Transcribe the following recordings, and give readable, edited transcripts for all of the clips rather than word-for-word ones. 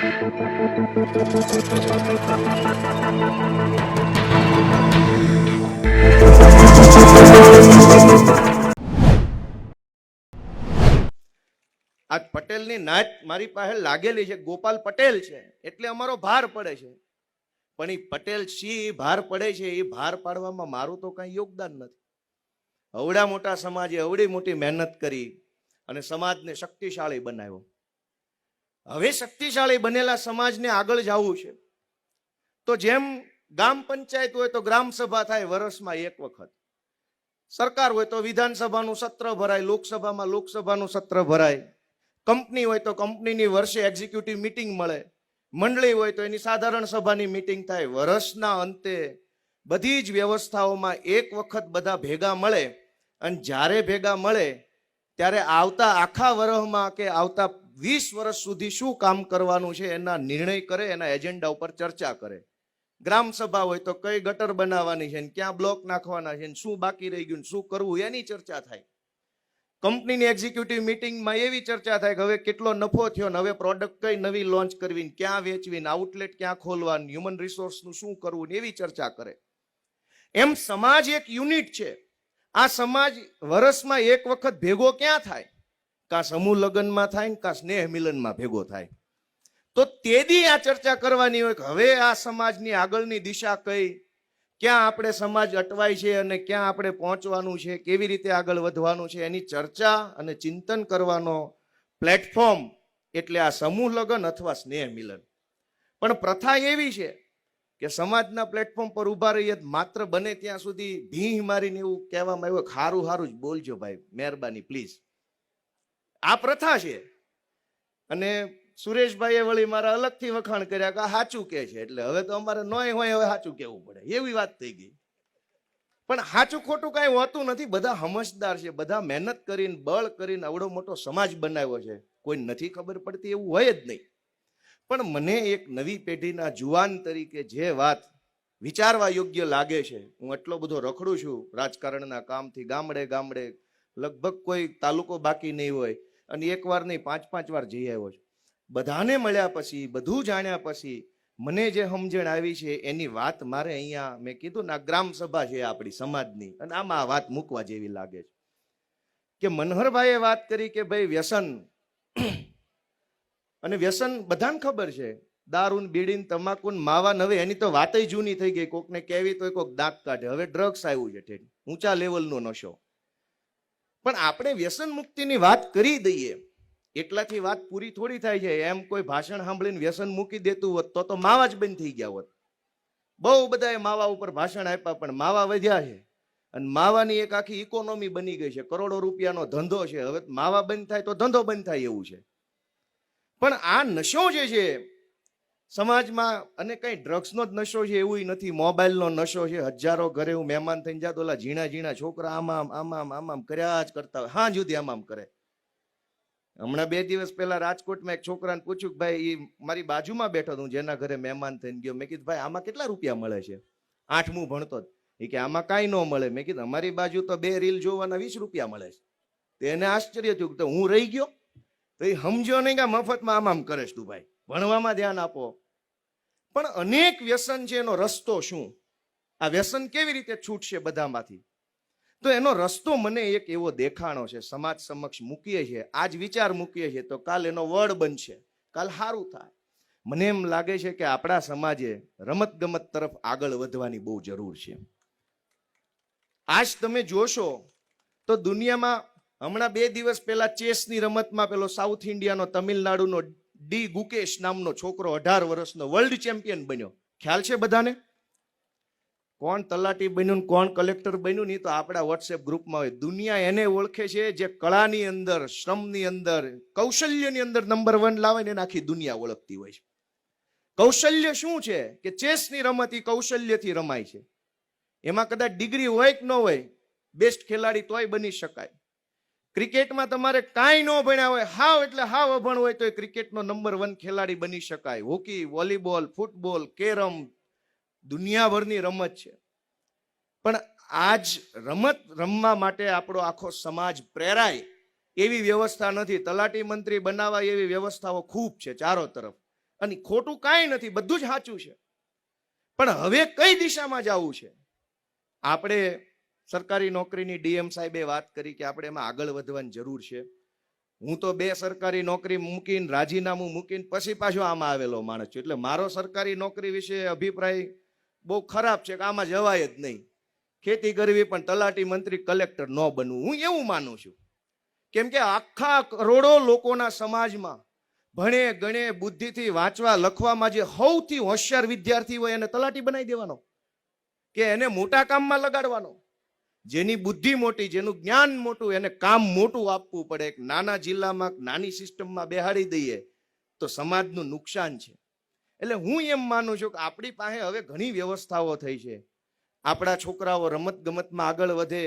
આજ પટેલની નાચ મારી પાસે લાગેલી છે, ગોપાલ પટેલ છે એટલે અમારો ભાર પડે છે, પણ એ પટેલ સી ભાર પડે છે એ ભાર પાડવામાં મારું તો કઈ યોગદાન નથી. અવડા મોટા સમાજે અવડી મોટી મહેનત કરી અને સમાજને શક્તિશાળી બનાવ્યો. હવે શક્તિશાળી બનેલા સમાજને આગળ જવું છે તો જેમ ગામ પંચાયત હોય તો ગ્રામ સભા થાય વર્ષમાં એક વખત, સરકાર હોય તો વિધાનસભાનું સત્ર ભરાય, લોકસભામાં લોકસભાનું સત્ર ભરાય, કંપની હોય તો કંપનીની વર્ષે એક્ઝિક્યુટિવ મીટિંગ મળે, મંડળી હોય તો એની સાધારણ સભાની મીટિંગ થાય. વર્ષના અંતે બધી જ વ્યવસ્થાઓમાં એક વખત બધા ભેગા મળે અને જ્યારે ભેગા મળે ત્યારે આવતા આખા વર્ષમાં કે આવતા 20 વર્ષ સુધી શું કામ કરવાનું છે એના નિર્ણય કરે, એના એજન્ડા ઉપર ચર્ચા કરે. ગ્રામ સભા હોય તો કઈ ગટર બનાવવાની છે, ક્યાં બ્લોક નાખવાના છે, શું બાકી રહી ગયું, શું કરવું એની ચર્ચા થાય. કંપનીની એક્ઝિક્યુટિવ મીટિંગમાં એવી ચર્ચા થાય કે હવે કેટલો નફો થયો ને હવે પ્રોડક્ટ કઈ નવી લોન્ચ કરવી, ક્યાં વેચવી, આઉટલેટ ક્યાં ખોલવાનું, હ્યુમન રિસોર્સનું શું કરવું એવી ચર્ચા કરે. એમ સમાજ એક યુનિટ છે. આ સમાજ વર્ષમાં એક વખત ભેગો ક્યાં થાય? કાં સમૂહ લગ્નમાં થાય ને કાં સ્નેહ મિલનમાં ભેગો થાય. તો તેદી આ ચર્ચા કરવાની હોય કે હવે આ સમાજની આગળની દિશા કઈ, ક્યાં આપણે સમાજ અટવાય છે અને ક્યાં આપણે પહોંચવાનું છે, કેવી રીતે આગળ વધવાનું છે, એની ચર્ચા અને ચિંતન કરવાનો પ્લેટફોર્મ એટલે આ સમૂહ લગ્ન અથવા સ્નેહ મિલન. પણ પ્રથા એવી છે કે સમાજના પ્લેટફોર્મ પર ઉભા રહીએ માત્ર બને ત્યાં સુધી ભીહ મારીને એવું કહેવામાં આવ્યું હારું હારું જ બોલજો ભાઈ, મહેરબાની પ્લીઝ. આ પ્રથા છે. અને સુરેશભાઈએ વળી મારા અલગથી વખાણ કર્યા કે સાચું કે છે, એટલે હવે તો અમારે નોય હોય હવે સાચું કહેવું પડે એવી વાત થઈ ગઈ. પણ સાચું ખોટું કાંઈ હોતું નથી. બધા સમજદાર છે, બધા મહેનત કરીને બળ કરીને આવડો મોટો સમાજ બનાવ્યો છે. કોઈ નથી ખબર પડતી એવું હોય જ નહીં. પણ મને એક નવી પેઢીના જુવાન તરીકે જે વાત વિચારવા યોગ્ય લાગે છે, હું એટલો બધો રખડું છું રાજકારણના કામથી, ગામડે ગામડે લગભગ કોઈ તાલુકો બાકી નહીં હોય અને એક વાર નહીં 5-5 વાર જઈ આવ્યો છું. બધાને મળ્યા પછી, બધું જાણ્યા પછી મને જે સમજણ આવી છે એની વાત મારે અહીંયા, મેં કીધું ને ગ્રામ સભા છે આપણી સમાજની, અને આમાં આ વાત મૂકવા જેવી લાગે છે કે મનહરભાઈએ વાત કરી કે ભાઈ વ્યસન, અને વ્યસન બધાને ખબર છે, દારૂ, બીડી, તમાકુ, માવા, હવે એની તો વાતય જૂની થઈ ગઈ. કોકને કહેવી તો કોક દાંત કાઢે. હવે ડ્રગ્સ આવ્યું છે, ઠેઠ ઊંચા લેવલનો નશો. પણ આપણે વ્યસન મુક્તિની વાત કરી દઈએ એટલાથી વાત પૂરી થોડી થાય છે. એમ કોઈ ભાષણ સાંભળીને વ્યસન મૂકી દેતું હોત તો માવા જ બંધ થઈ ગયા હોત. બહુ બધાએ માવા ઉપર ભાષણ આપ્યા પણ માવા વધ્યા છે અને માવાની એક આખી ઇકોનોમી બની ગઈ છે, કરોડો રૂપિયાનો ધંધો છે. હવે માવા બંધ થાય તો ધંધો બંધ થાય એવું છે. પણ આ નશો જે છે સમાજમાં, અને કઈ ડ્રગ્સનો જ નશો છે એવું નથી, મોબાઈલનો નશો છે. હજારો ઘરે હું મહેમાન થઈને જાતો, ઓલા ઝીણા ઝીણા છોકરા આમામ આમામ આમામ કર્યા જ કરતા હોય, હા જુદી આમામ કરે. હમણાં 2 દિવસ પહેલા રાજકોટમાં એક છોકરાને પૂછ્યું કે ભાઈ, એ મારી બાજુમાં બેઠો હતો, જેના ઘરે મહેમાન થઈને ગયો. મેં કીધું ભાઈ આમાં કેટલા રૂપિયા મળે છે? 8મું ભણતો જ. એ કે આમાં કાંઈ ન મળે. મેં કીધું અમારી બાજુ તો 2 રીલ જોવાના 20 રૂપિયા મળે છે. તો એને આશ્ચર્ય થયું કે હું રહી ગયો. તો એ સમજ્યો નહીં કે મફતમાં આમ કરેશ તું ભાઈ, ભણવામાં ધ્યાન આપો. પણ અનેક વ્યસન છે, એનો રસ્તો શું? આ વ્યસન કેવી રીતે છૂટશે બધામાંથી? તો એનો રસ્તો મને એક એવો દેખાણો છે, સમાજ સમક્ષ મૂકીએ છીએ, આજ વિચાર મૂકીએ છીએ તો કાલ એનો વડ બનશે, કાલ સારું થાય. મને એમ લાગે છે કે આપણા સમાજે રમત ગમત તરફ આગળ વધવાની બહુ જરૂર છે. આજ તમે જોશો તો દુનિયામાં હમણાં 2 દિવસ પહેલા ચેસની રમતમાં પેલો સાઉથ ઇન્ડિયાનો તમિલનાડુનો ડી ગુકેશ નામનો છોકરો 18 વર્ષનો વર્લ્ડ ચેમ્પિયન બન્યો. ખ્યાલ છે બધાને? કોણ તલાટી બન્યું, કોણ કલેક્ટર બન્યું, નહીં તો આપણા વોટ્સએપ ગ્રુપમાં હોય. દુનિયા એને ઓળખે છે જે કળાની અંદર, શ્રમની અંદર, કૌશલ્યની અંદર નંબર 1 લાવે ને એને આખી દુનિયા ઓળખતી હોય છે. કૌશલ્ય શું છે કે ચેસની રમત એ કૌશલ્યથી રમાય છે. એમાં કદાચ ડિગ્રી હોય કે ન હોય, બેસ્ટ ખેલાડી તોય બની શકાય. ક્રિકેટમાં તમારે કાંઈ ન ભણ્યા હોય, હાવ એટલે હાવ અભણ હોય તો ક્રિકેટનો નંબર 1 ખેલાડી બની શકાય. હોકી, વોલીબોલ, ફૂટબોલ, કેરમ, દુનિયાભરની રમત છે. પણ આજ રમત રમવા માટે આપણો આખો સમાજ પ્રેરાય એવી વ્યવસ્થા નથી. તલાટી મંત્રી બનાવાય એવી વ્યવસ્થાઓ ખૂબ છે ચારો તરફ. અને ખોટું કાંઈ નથી, બધું જ સાચું છે. પણ હવે કઈ દિશામાં જવું છે? આપણે સરકારી નોકરીની ડીએમ સાહેબે વાત કરી કે આપણે એમાં આગળ વધવાની જરૂર છે. હું તો 2 સરકારી નોકરી મૂકીને રાજીનામું મૂકીને પછી પાછો આમાં આવેલો માણસ છું. એટલે મારો સરકારી નોકરી વિશે અભિપ્રાય બહુ ખરાબ છે કે આમાં જવાય જ નહીં. ખેતી કરવી પણ તલાટી મંત્રી કલેક્ટર ન બનવું, હું એવું માનું છું. કેમ કે આખા કરોડો લોકોના સમાજમાં ભણે ગણે બુદ્ધિથી વાંચવા લખવામાં જે સૌથી હોશિયાર વિદ્યાર્થી હોય એને તલાટી બનાવી દેવાનો કે એને મોટા કામમાં લગાડવાનો. જેની બુદ્ધિ મોટી, જેનું જ્ઞાન મોટું, એને કામ મોટું આપવું પડે. એક નાના જિલ્લામાં નાની સિસ્ટમમાં બેહાડી દઈએ તો સમાજનું નુકસાન છે. એટલે હું એમ માનું છું કે આપણી પાસે હવે ઘણી વ્યવસ્થાઓ થઈ છે. આપણા છોકરાઓ રમત ગમતમાં આગળ વધે.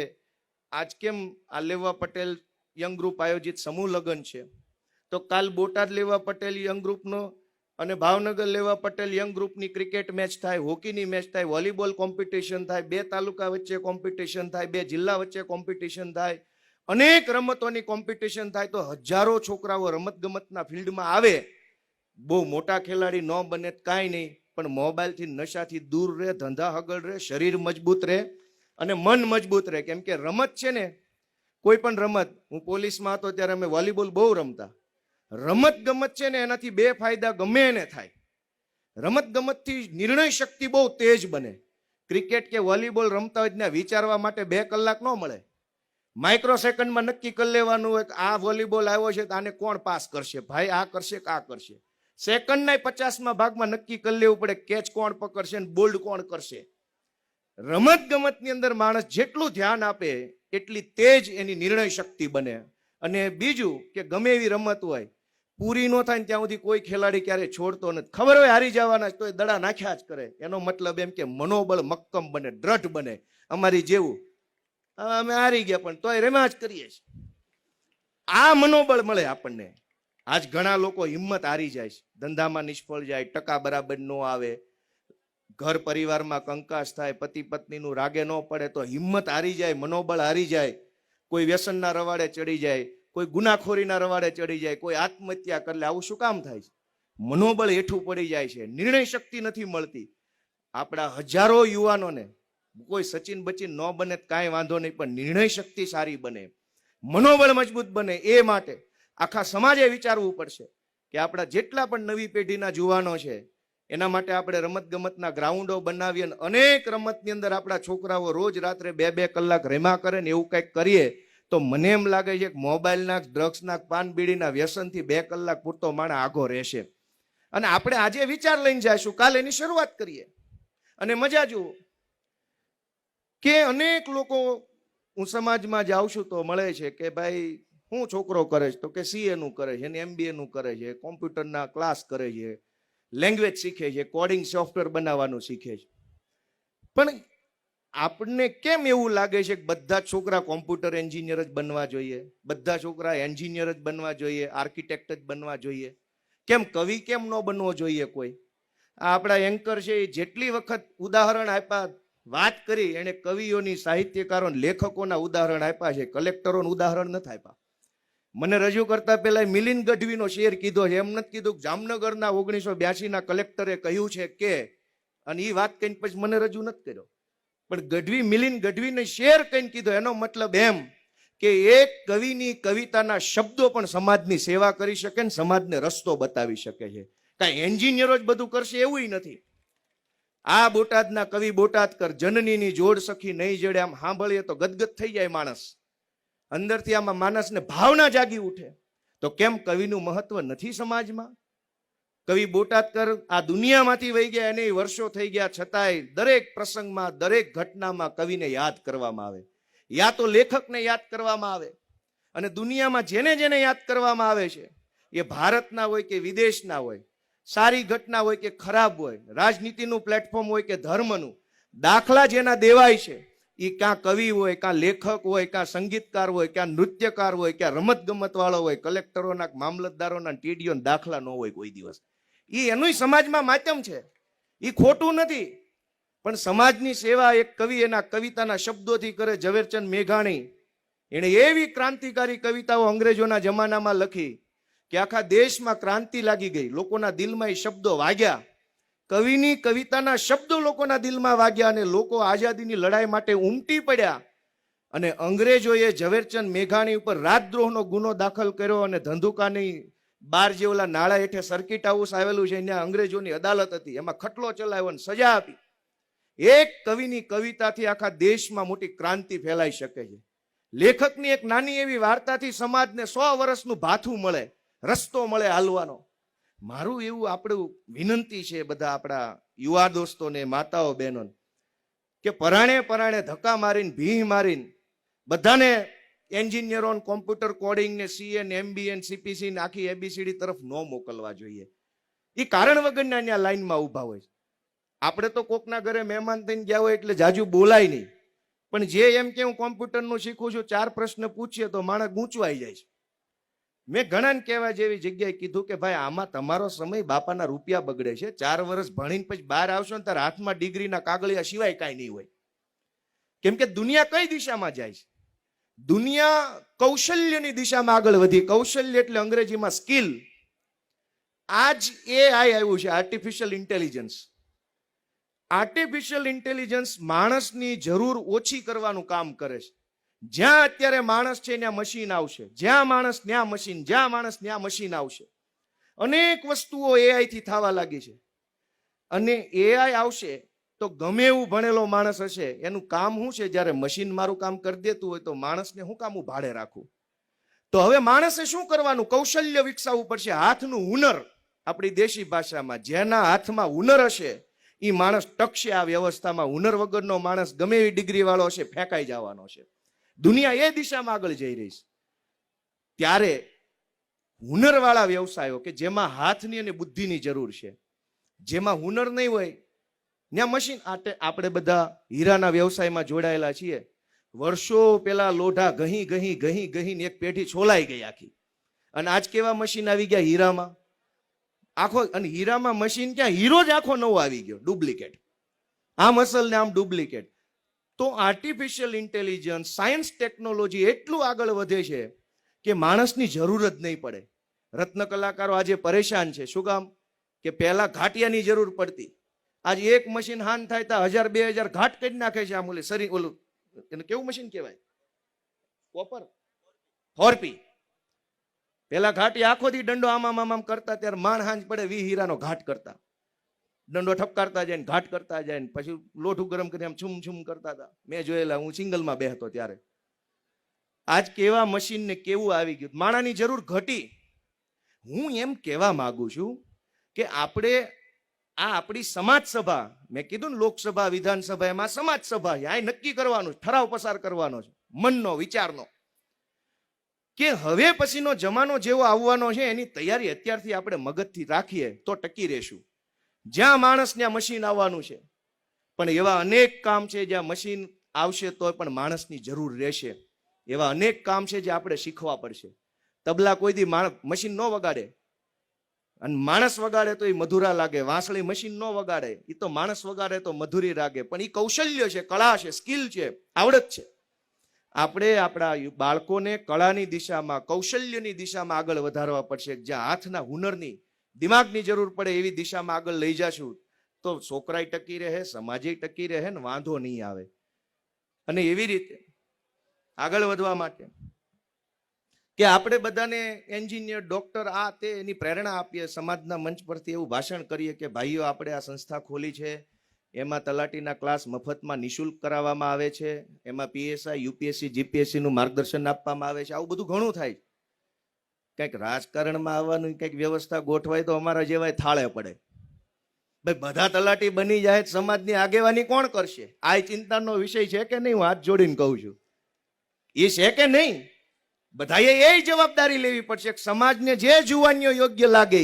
આજ કેમ આ લેવા પટેલ યંગ ગ્રુપ આયોજિત સમૂહ લગ્ન છે, તો કાલ બોટાદ લેવા પટેલ યંગ ગ્રુપનો અને ભાવનગર લેવા પટેલ યંગ ગ્રુપની ક્રિકેટ મેચ થાય, હોકીની મેચ થાય, વોલીબોલ કોમ્પિટિશન થાય, 2 તાલુકા વચ્ચે કોમ્પિટિશન થાય, 2 જિલ્લા વચ્ચે કોમ્પિટિશન થાય, અનેક રમતોની કોમ્પિટિશન થાય. તો હજારો છોકરાઓ રમત ગમતના ફિલ્ડમાં આવે. બહુ મોટા ખેલાડી ન બને કાંઈ નહીં, પણ મોબાઈલથી નશાથી દૂર રહે, ધંધા હગળ રહે, શરીર મજબૂત રહે અને મન મજબૂત રહે. કેમ કે રમત છે ને, કોઈ પણ રમત, હું પોલીસમાં હતો ત્યારે અમે વોલીબોલ બહુ રમતા. રમત ગમત છે ને એનાથી 2 ફાયદા ગમે એને થાય. રમત ગમતથી નિર્ણય શક્તિ બહુ તેજ બને. ક્રિકેટ કે વોલીબોલ રમતા હોય ને વિચારવા માટે 2 કલાક ન મળે. માઇક્રો સેકન્ડમાં નક્કી કરી લેવાનું હોય કે આ વોલીબોલ આવ્યો છે તો આને કોણ પાસ કરશે, ભાઈ આ કરશે કે આ કરશે. સેકન્ડના 50મા ભાગમાં નક્કી કરી લેવું પડે કેચ કોણ પકડશે ને બોલ્ડ કોણ કરશે. રમત ગમતની અંદર માણસ જેટલું ધ્યાન આપે એટલી તેજ એની નિર્ણય શક્તિ બને. અને બીજું કે ગમે એવી રમત હોય, પૂરી ન થાય ને ત્યાં સુધી કોઈ ખેલાડી ક્યારેય છોડતો નથી. ખબર હોય હારી જવાના તો એ દડા નાખ્યા જ કરે. એનો મતલબ એમ કે મનોબળ મક્કમ બને, દ્રઢ બને. અમારી જેવું અમે હારી ગયા પણ તોય રમ્યા જ કરીએ છીએ, આ મનોબળ મળે આપણને. આજ ઘણા લોકો હિંમત હારી જાય છે, ધંધામાં નિષ્ફળ જાય, ટકા બરાબર ન આવે, ઘર પરિવારમાં કંકાસ થાય, પતિ પત્નીનું રાગે ન પડે તો હિંમત હારી જાય, મનોબળ હારી જાય. કોઈ વ્યસનના રવાડે ચડી જાય, કોઈ ગુનાખોરીના રવાડે ચડી જાય, કોઈ આત્મહત્યા કરે. આવું શું કામ થાય છે? મનોબળ હેઠું પડી જાય છે, નિર્ણય શક્તિ નથી મળતી. આપણા હજારો યુવાનોને કોઈ સચિન બચિન ન બને કાંઈ વાંધો નહીં, પણ નિર્ણય શક્તિ સારી બને, મનોબળ મજબૂત બને. એ માટે આખા સમાજે વિચારવું પડશે કે આપણા જેટલા પણ નવી પેઢીના યુવાનો છે એના માટે આપણે રમત ગમતના ગ્રાઉન્ડો બનાવીએ અને અનેક રમતની અંદર આપણા છોકરાઓ રોજ રાત્રે 2-2 કલાક રેમા કરે ને એવું કંઈક કરીએ તો મને એમ લાગે છે કે મોબાઈલના, ડ્રગ્સના, પાન બીડીના વ્યસનથી 2 કલાક પૂરતો માણસ આઘો રહેશે. અને આપણે આજે વિચાર લઈને જઈશું, કાલે એની શરૂઆત કરીએ અને મજા જુઓ કે અનેક લોકો, હું સમાજમાં જાઉં છું તો મળે છે કે ભાઈ હું છોકરો કરે છે તો કે CA નું કરે છે, MBA નું કરે છે, કોમ્પ્યુટરના ક્લાસ કરે છે, લેંગ્વેજ શીખે છે, કોડિંગ સોફ્ટવેર બનાવવાનું શીખે છે. પણ આપણને કેમ એવું લાગે છે કે બધા છોકરા કોમ્પ્યુટર એન્જિનિયર જ બનવા જોઈએ, બધા છોકરા એન્જિનિયર જ બનવા જોઈએ, આર્કિટેક્ટ જ બનવા જોઈએ? કેમ કવિ કેમ ન બનવો જોઈએ કોઈ? આ આપણા એન્કર છે એ જેટલી વખત ઉદાહરણ આપ્યા, વાત કરી, એને કવિઓની, સાહિત્યકારો, લેખકોના ઉદાહરણ આપ્યા છે, કલેક્ટરોનું ઉદાહરણ નથી આપ્યા. મને રજૂ કરતા પહેલા મિલિંદ ગઢવીનો શેર કીધો છે. એમ નથી કીધું કે જામનગરના 1982ના કલેક્ટરે કહ્યું છે કે, અને એ વાત કહીને પછી મને રજૂ નથી કર્યો. પણ મિલિંદ ગઢવીને શેર કહીને કીધો. એનો મતલબ એમ કે એક કવિની કવિતાના શબ્દો પણ સમાજની સેવા કરી શકે ને સમાજને રસ્તો બતાવી શકે છે. કાંઈ એન્જિનિયરો જ બધું કરશે એવું નથી. આ બોટાદના કવિ બોટાદકર, જનનીની જોડ સખી નહીં જડે, આમ સાંભળીએ તો ગદગદ થઈ જાય માણસ અંદરથી. આમાં માણસને ભાવના જાગી ઉઠે. તો કેમ કવિનું મહત્વ નથી સમાજમાં? કવિ બોટાદકર આ દુનિયામાંથી વહી ગયા, એને વર્ષો થઈ ગયા, છતાંય દરેક પ્રસંગમાં, દરેક ઘટનામાં કવિને યાદ કરવામાં આવે. યા તો લેખકને યાદ કરવામાં આવે. અને દુનિયામાં જેને જેને યાદ કરવામાં આવે છે, એ ભારતના હોય કે વિદેશના હોય, સારી ઘટના હોય કે ખરાબ હોય, રાજનીતિનું પ્લેટફોર્મ હોય કે ધર્મનું, દાખલા જેના દેવાય છે એ કાં કવિ હોય, કાં લેખક હોય, કાં સંગીતકાર હોય, કાં નૃત્યકાર હોય, કાં રમત ગમત વાળો હોય. કલેક્ટરોના, મામલતદારોના, ટીડીઓના દાખલા ન હોય કોઈ દિવસ. એ એનું સમાજમાં માધ્યમ છે, એ ખોટું નથી. પણ સમાજની સેવા એક કવિ એના કવિતાના શબ્દોથી કરે. ઝવેરચંદ મેઘાણી, એણે એવી ક્રાંતિકારી કવિતાઓ અંગ્રેજોના જમાનામાં લખી કે આખા દેશમાં ક્રાંતિ લાગી ગઈ, લોકોના દિલમાં એ શબ્દો વાગ્યા, કવિની કવિતાના શબ્દો લોકોના દિલમાં વાગ્યા અને લોકો આઝાદીની લડાઈ માટે ઉમટી પડ્યા. અને અંગ્રેજોએ ઝવેરચંદ મેઘાણી ઉપર રાજદ્રોહનો ગુનો દાખલ કર્યો અને ધંધુકાની બાર જે ઓલા નાળા હેઠે સર્કિટ હાઉસ આવેલું છે ત્યાં અંગ્રેજોની અદાલત હતી, એમાં ખટલો ચલાવ્યો અને સજા આપી. એક કવિની કવિતાથી આખા દેશમાં મોટી ક્રાંતિ ફેલાઈ શકે છે. લેખકની એક નાની એવી વાર્તાથી સમાજને 100 વર્ષનું ભાથું મળે, રસ્તો મળે હાલવાનો. મારું એવું આપણું વિનંતી છે બધા આપણા યુવા દોસ્તોને, માતાઓ બહેનો, કે પરાણે પરાણે ધક્કા મારીને ભીહ મારીને બધાને એન્જિનિયરો, કોમ્પ્યુટર કોડિંગ ને સીએ ને એમબીએ ને સીપીસી ને આખી એબીસીડી તરફ ન મોકલવા જોઈએ. એ કારણ વગરના ત્યાં લાઈનમાં ઊભા હોય. આપણે તો કોકના ઘરે મહેમાન થઈને ગયા હોય એટલે જાજુ બોલાય નહીં, પણ જે એમ કે હું કોમ્પ્યુટરનું શીખું છું 4 પ્રશ્ન પૂછીએ તો માણસ ગૂંચવાઈ જાય છે. મેં ઘણાને કહેવા જેવી જગ્યાએ કીધું કે ભાઈ આમાં તમારો સમય બાપાના રૂપિયા બગડે છે. 4 વર્ષ ભણીને પછી બહાર આવશો ને ત્યારે હાથમાં ડિગ્રીના કાગળિયા સિવાય કાંઈ નહીં હોય. કેમ કે દુનિયા કઈ દિશામાં જાય છે? દુનિયા કૌશલ્યની દિશામાં આગળ વધી. કૌશલ્ય એટલે અંગ્રેજીમાં સ્કિલ. આજ એઆઈ આવ્યું છે, આર્ટિફિશિયલ ઇન્ટેલિજન્સ. આર્ટિફિશિયલ ઇન્ટેલિજન્સ માણસની જરૂર ઓછી કરવાનું કામ કરે છે. જ્યાં અત્યારે માણસ છે ત્યાં મશીન આવશે, જ્યાં માણસ ત્યાં મશીન, જ્યાં માણસ ત્યાં મશીન આવશે. અનેક વસ્તુઓ એઆઈ થી થવા લાગી છે. અને એઆઈ આવશે તો ગમે એવું ભણેલો માણસ હશે, એનું કામ શું છે? જ્યારે મશીન મારું કામ કરી દેતું હોય તો માણસને શું કામ હું ભાડે રાખું? તો હવે માણસે શું કરવાનું? કૌશલ્ય વિકસાવવું પડશે, હાથનું હુનર. આપણી દેશી ભાષામાં જેના હાથમાં હુનર હશે એ માણસ ટકશે આ વ્યવસ્થામાં. હુનર વગરનો માણસ ગમે એવી ડિગ્રી વાળો હશે ફેંકાઈ જવાનો છે. દુનિયા એ દિશામાં આગળ જઈ રહી છે. ત્યારે હુનરવાળા વ્યવસાયો કે જેમાં હાથની અને બુદ્ધિની જરૂર છે, જેમાં હુનર નહીં હોય ત્યાં મશીન. આપણે બધા હીરાના વ્યવસાયમાં જોડાયેલા છીએ. વર્ષો પેલા લોઢા ઘહી ઘહી ઘહી ઘહીને એક પેઢી છોલાઈ ગઈ આખી. અને આજ કેવા મશીન આવી ગયા હીરામાં આખો. અને હીરામાં મશીન ક્યાં, હીરો જ આખો નવો આવી ગયો, ડુપ્લિકેટ. આમ અસલ ને આમ ડુપ્લિકેટ. તો આર્ટિફિશિયલ ઇન્ટેલિજન્સ, સાયન્સ, ટેકનોલોજી એટલું આગળ વધે છે કે માણસની જરૂર જ નહીં પડે. રત્ન કલાકારો આજે પરેશાન છે. શું કામ? કે પહેલા ઘાટિયાની જરૂર પડતી. આજે એક મશીન હાન થાય તો 1000-2000 ઘાટ કરી નાખે છે. આમ શરીર ઓલું એને કેવું મશીન કહેવાય? કોપર, હોરપી. પેલા ઘાટી આખો દી દંડો આમ કરતા, ત્યારે માણ હાંજ પડે 20 હીરાનો ઘાટ કરતા. દંડો ઠપકારતા જાય ને ઘાટ કરતા જાય ને પછી લોઠું ગરમ કરી આમ છુમ છુમ કરતા હતા. મેં જોયેલા, હું સિંગલમાં બેહતો ત્યારે. આજ કેવા મશીન ને કેવું આવી ગયું, માણાની જરૂર ઘટી. હું એમ કહેવા માંગુ છું કે આપણે આ આપણી સમાજ સભા, મેં કીધું ને લોકસભા, વિધાનસભા, એમાં સમાજ સભા છે. આ નક્કી કરવાનું, ઠરાવ પસાર કરવાનો છે, મનનો, વિચારનો, કે હવે પછીનો જમાનો જેવો આવવાનો છે એની તૈયારી અત્યારથી આપણે મગજથી રાખીએ તો ટકી રહેશું. જ્યાં માણસ ત્યાં મશીન આવવાનું છે, પણ એવા અનેક કામ છે જ્યાં મશીન આવશે તો પણ માણસની જરૂર રહેશે. એવા અનેક કામ છે જે આપણે શીખવા પડશે. તબલા કોઈ દી મશીન ન વગાડે, અને માણસ વગાડે તો એ મધુરા લાગે. વાંસળી મશીન ન વગાડે, એ તો માણસ વગાડે તો મધુરી લાગે. પણ એ કૌશલ્ય છે, કળા છે, સ્કિલ છે, આવડત છે. આપણે આપણા બાળકોને કળાની દિશામાં, કૌશલ્યની દિશામાં આગળ વધારવા પડશે. જ્યાં હાથના હુનરની, દિમાગની જરૂર પડે એવી દિશામાં આગળ લઈ જશું તો છોકરાય ટકી રહે, સમાજે ટકી રહે ને વાંધો નહીં આવે. અને એવી રીતે આગળ વધવા માટે કે આપણે બધાને એન્જિનિયર, ડોક્ટર, આ તે એની પ્રેરણા આપીએ. સમાજના મંચ પરથી એવું ભાષણ કરીએ કે ભાઈઓ આપણે આ સંસ્થા ખોલી છે, એમાં તલાટીના ક્લાસ મફતમાં નિઃશુલ્ક કરાવવામાં આવે છે, એમાં પીએસઆઈ, યુપીએસસી, જીપીએસસી નું માર્ગદર્શન આપવામાં આવે છે. આવું બધું ઘણું થાય. કંઈક રાજકારણમાં આવવાનું કંઈક વ્યવસ્થા ગોઠવાય તો અમારા જેવાય થાળે પડે. ભાઈ બધા તલાટી બની જાય, સમાજની આગેવાની કોણ કરશે? આ ચિંતાનો વિષય છે કે નહીં? હું હાથ જોડીને કહું છું, એ છે કે નહીં? બધાએ એ જવાબદારી લેવી પડશે. સમાજને જે જુવાનીઓ યોગ્ય લાગે,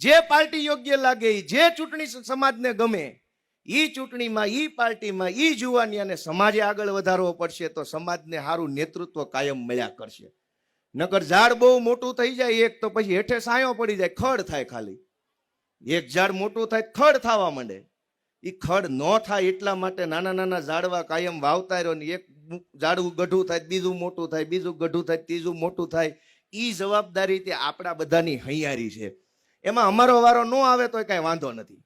જે પાર્ટી યોગ્ય લાગે, જે ચૂંટણી સમાજને ગમે, ઈ ચૂંટણીમાં, ઈ પાર્ટીમાં, ઈ જુવાનીઓને સમાજે આગળ વધારવો પડશે. તો સમાજને સારું નેતૃત્વ કાયમ મળ્યા કરશે. નકર ઝાડ બહુ મોટું થઈ જાય એક તો પછી હેઠે સાયો પડી જાય, ખડ થાય. ખાલી એક ઝાડ મોટું થાય ખડ થવા માંડે. એ ખડ ન થાય એટલા માટે નાના નાના ઝાડવા કાયમ વાવતા રહ્યો ને એક ઝાડવું ગઢું થાય, બીજું મોટું થાય, બીજું ગઢું થાય, ત્રીજું મોટું થાય. એ જવાબદારી તે આપણા બધાની હૈયારી છે. એમાં અમારો વારો ન આવે તો કઈ વાંધો નથી,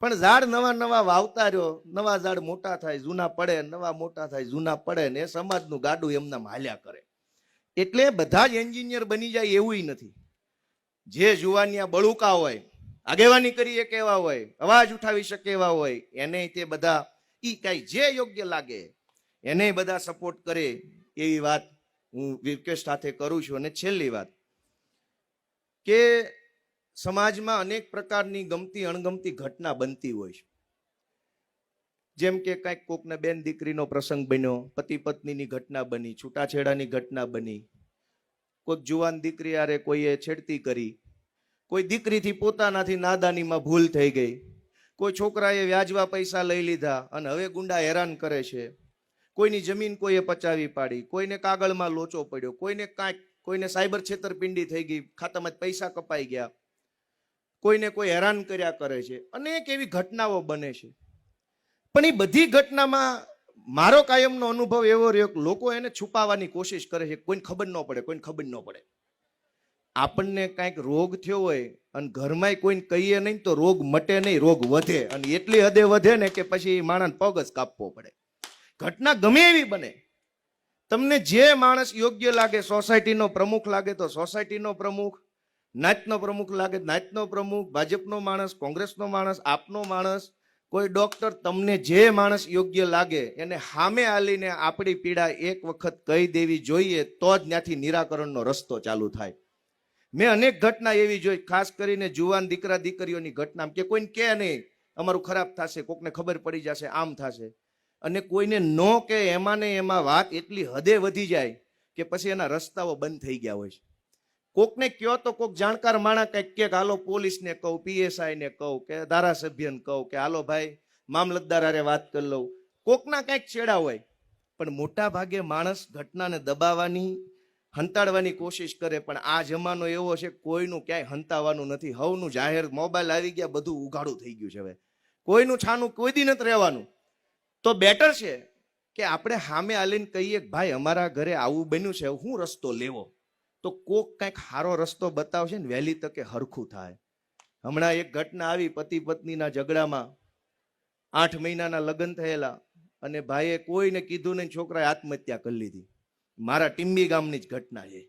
પણ ઝાડ નવા નવા વાવતા રહ્યો, નવા ઝાડ મોટા થાય, જૂના પડે, નવા મોટા થાય, જૂના પડે, ને એ સમાજનું ગાડું એમનામ હાલ્યા કરે. એટલે બધા જ એન્જિનિયર બની જાય એવું નથી. જે જુવાનિયા બળુકા હોય, આગેવાની કરી શકે એવા હોય, અવાજ ઉઠાવી શકે એવા હોય, એને તે બધા ઈ કઈ જે યોગ્ય લાગે એને બધા સપોર્ટ કરે, એવી વાત હું રિક્વેસ્ટ સાથે કરું છું. અને છેલ્લી વાત કે સમાજમાં અનેક પ્રકારની ગમતી અણગમતી ઘટના બનતી હોય છે. જેમ કે કઈક કોકને બેન દીકરીનો પ્રસંગ બન્યો, પતિ પત્નીની ઘટના બની, છૂટાછેડાની ઘટના બની, કોઈક જુવાન દીકરી આરે કોઈએ છેડતી કરી, કોઈ દીકરીથી પોતાનાથી નાદાનીમાં ભૂલ થઈ ગઈ, કોઈ છોકરાએ વ્યાજવા પૈસા લઈ લીધા અને હવે ગુંડા હેરાન કરે છે, કોઈની જમીન કોઈએ પચાવી પાડી, કોઈને કાગળમાં લોચો પડ્યો, કોઈને સાયબર છેતરપિંડી થઈ ગઈ, ખાતામાં પૈસા કપાઈ ગયા, કોઈને કોઈ હેરાન કર્યા કરે છે. અનેક એવી ઘટનાઓ બને છે. પણ એ બધી ઘટનામાં મારો કાયમનો અનુભવ એવો રહ્યો કે લોકો એને છુપાવવાની કોશિશ કરે છે, કોઈને ખબર ન પડે, કોઈને ખબર ન પડે. આપણને કાંઈક રોગ થયો હોય અને ઘરમાં કોઈને કહીએ નહીં તો રોગ મટે નહીં, રોગ વધે, અને એટલી હદે વધે ને કે પછી માણસ પગ જ કાપવો પડે. ઘટના ગમે એવી બને, તમને જે માણસ યોગ્ય લાગે, સોસાયટીનો પ્રમુખ લાગે તો સોસાયટીનો પ્રમુખ, નાતનો પ્રમુખ લાગે નાતનો પ્રમુખ, ભાજપનો માણસ, કોંગ્રેસનો માણસ, આપનો માણસ, કોઈ ડોક્ટર, તમને જે માણસ યોગ્ય લાગે એને સામે આલીને આપણી પીડા એક વખત કહી દેવી જોઈએ, તો જ ત્યાંથી નિરાકરણનો રસ્તો ચાલુ થાય. મેં અનેક ઘટના એવી જોઈ, ખાસ કરીને જુવાન દીકરા દીકરીઓની ઘટના, કે કોઈને કે નહીં અમારું ખરાબ થશે, કોકને ખબર પડી જશે, આમ થશે, અને કોઈને નો કે એમાં ને એમાં વાત એટલી હદે વધી જાય કે પછી એના રસ્તાઓ બંધ થઈ ગયા હોય છે. કોકને કયો તો કોક જાણકાર માણા કંઈક કે હાલો પોલીસને કહું, PSI ને કહું, કે ધારાસભ્યને કહું, કે હાલો ભાઈ મામલતદાર હારે વાત કરી લઉં, કોકના કંઈક છેડા હોય. પણ મોટા ભાગે માણસ ઘટનાને દબાવવાની, હંતાડવાની કોશિશ કરે. પણ આ જમાનો એવો છે કોઈનું ક્યાંય હંતાવાનું નથી. હવનું જાહેર મોબાઈલ આવી ગયા, બધું ઉઘાડું થઈ ગયું છે. હવે કોઈનું છાનું કોઈ દી નથી રહેવાનું. તો બેટર છે કે આપણે સામે આલીને કહીએ ભાઈ અમારા ઘરે આવું બન્યું છે, હું રસ્તો લેવો, તો કોક કંઈક સારો રસ્તો બતાવશે ને વહેલી તકે હરખું થાય. હમણાં એક ઘટના આવી, પતિ પત્નીના ઝઘડામાં 8 મહિનાના લગ્ન થયેલા અને ભાઈએ કોઈને કીધું નહીં, છોકરાએ આત્મહત્યા કરી લીધી. મારા ટીમ્બી ગામની જ ઘટના છે.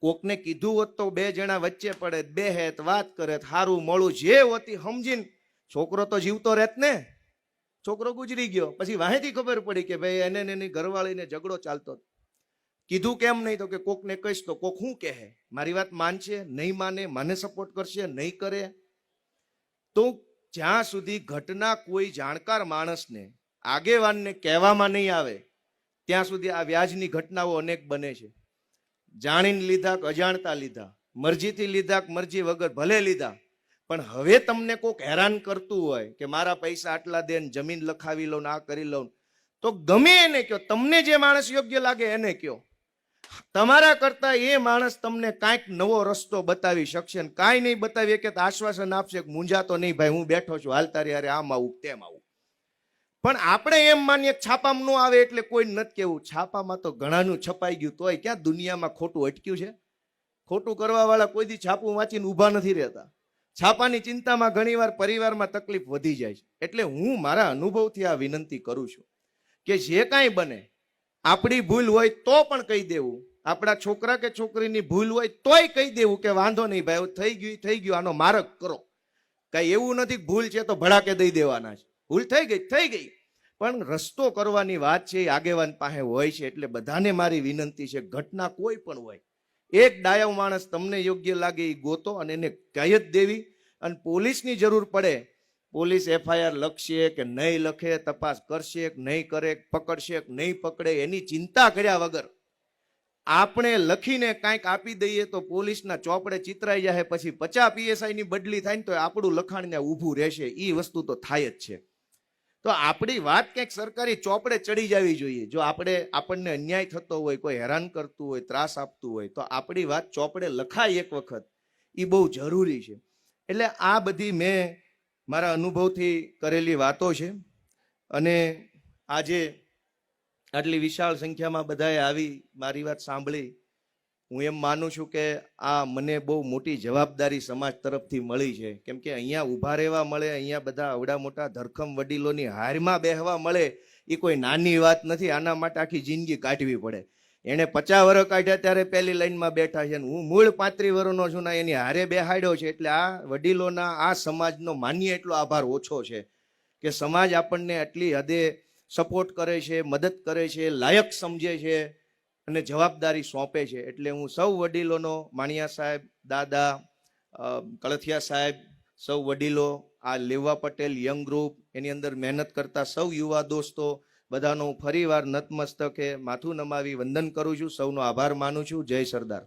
કોકને કીધું હોત તો 2 જણા વચ્ચે પડે, બેહેત, વાત કરે, સારું મોળું જે હોતી સમજીને છોકરો તો જીવતો રહેત ને. છોકરો ગુજરી ગયો, પછી વાહેથી ખબર પડી કે ભાઈ એને એની ઘરવાળીને ઝઘડો ચાલતો. કીધું કેમ નહીં, તો કે કોકને કહીશ તો કોક શું કહે, મારી વાત માનશે નહીં, માને, મને સપોર્ટ કરશે નહીં કરે. તો જ્યાં સુધી ઘટના કોઈ જાણકાર માણસને, આગેવાનને કહેવામાં નહીં આવે ત્યાં સુધી આ વ્યાજની ઘટનાઓ અનેક બને છે. જાણીને લીધા કે અજાણતા લીધા, મરજીથી લીધા કે મરજી વગર ભલે લીધા, પણ હવે તમને કોક હેરાન કરતું હોય કે મારા પૈસા આટલા દે, જમીન લખાવી લો, આ કરી લો, તો ગમે એને કયો, તમને જે માણસ યોગ્ય લાગે એને કયો. તમારા કરતા એ માણસ તમને કાંઈક નવો રસ્તો બતાવી શકશે, ને કાંઈ નહીં બતાવી કે આશ્વાસન આપશે કે મૂંઝાતો નહીં ભાઈ, હું બેઠો છું, હાલ તારી હારે આમ આવું તેમ આવું. પણ આપણે એમ માનીએ છાપામાં ન આવે એટલે કોઈ નથી કેવું. છાપામાં તો ઘણાનું છપાઈ ગયું, તોય ક્યાં દુનિયામાં ખોટું અટક્યું છે? ખોટું કરવા વાળા કોઈ દી છાપું વાંચીને ઊભા નથી રહેતા. છાપાની ચિંતામાં ઘણીવાર પરિવારમાં તકલીફ વધી જાય છે. એટલે હું મારા અનુભવથી આ વિનંતી કરું છું કે જે કાંઈ બને, આપણી ભૂલ હોય તો પણ કહી દેવું, આપણા છોકરા કે છોકરીની ભૂલ હોય તોય કહી દેવું કે વાંધો નહીં ભાઈ, થઈ ગયું, આનો મારક કરો. કઈ એવું નથી ભૂલ છે તો ભડાકે દઈ દેવાના છે. ભૂલ થઈ ગઈ, પણ રસ્તો કરવાની વાત છે એ આગેવાન પાસે હોય છે. એટલે બધાને મારી વિનંતી છે, ઘટના કોઈ પણ હોય, એક ડાયો માણસ તમને યોગ્ય લાગે એ ગોતો અને એને કહી જ દેવી. અને પોલીસની જરૂર પડે, પોલીસ FIR લખશે કે નહીં લખે, તપાસ કરશે કે નહીં કરે, પકડશે કે નહીં પકડે, એની ચિંતા કર્યા વગર આપણે લખીને કાંઈક આપી દઈએ તો પોલીસના ચોપડે ચિતરાઈ જાય, પછી 50 PSI ની બદલી થાય ને તો આપણું લખાણ ને ઊભું રહેશે. એ વસ્તુ તો થાય જ છે. તો આપણી વાત ક્યાંક સરકારી ચોપડે ચડી જવી જોઈએ. જો આપણને અન્યાય થતો હોય, કોઈ હેરાન કરતું હોય, ત્રાસ આપતું હોય, તો આપણી વાત ચોપડે લખાય એક વખત, એ બહુ જરૂરી છે. એટલે આ બધી મેં મારા અનુભવથી કરેલી વાતો છે. અને આજે આટલી વિશાળ સંખ્યામાં બધાએ આવી મારી વાત સાંભળી હું એમ માનું છું કે આ મને બહુ મોટી જવાબદારી સમાજ તરફથી મળી છે, કેમ કે અહીંયા ઊભા રહેવા મળે, અહીંયા બધા આવડા મોટા ધરખમ વડીલોની હારમાં બેહવા મળે, એ કોઈ નાની વાત નથી. આના માટે આખી જિંદગી કાઢવી પડે. એણે 50 વર્ષ કાઢ્યા ત્યારે પહેલી લાઈનમાં બેઠા છે, હું મૂળ 35 વર્ષનો છું ને એની હારે બેહાડ્યો છે. એટલે આ વડીલોના, આ સમાજનો માન્ય એટલો આભાર ઓછો છે કે સમાજ આપણને આટલી હદે સપોર્ટ કરે છે, મદદ કરે છે, લાયક સમજે છે અને જવાબદારી સોંપે છે. એટલે હું સૌ વડીલોનો, માણિયા સાહેબ, દાદા, કળથિયા સાહેબ, સૌ વડીલો, આ લેવા પટેલ યંગ ગ્રુપ, એની અંદર મહેનત કરતા સૌ યુવા દોસ્તો, બધાનો ફરીવાર નતમસ્તકે માથું નમાવી વંદન કરું છું. સૌનો આભાર માનું છું. જય સરદાર.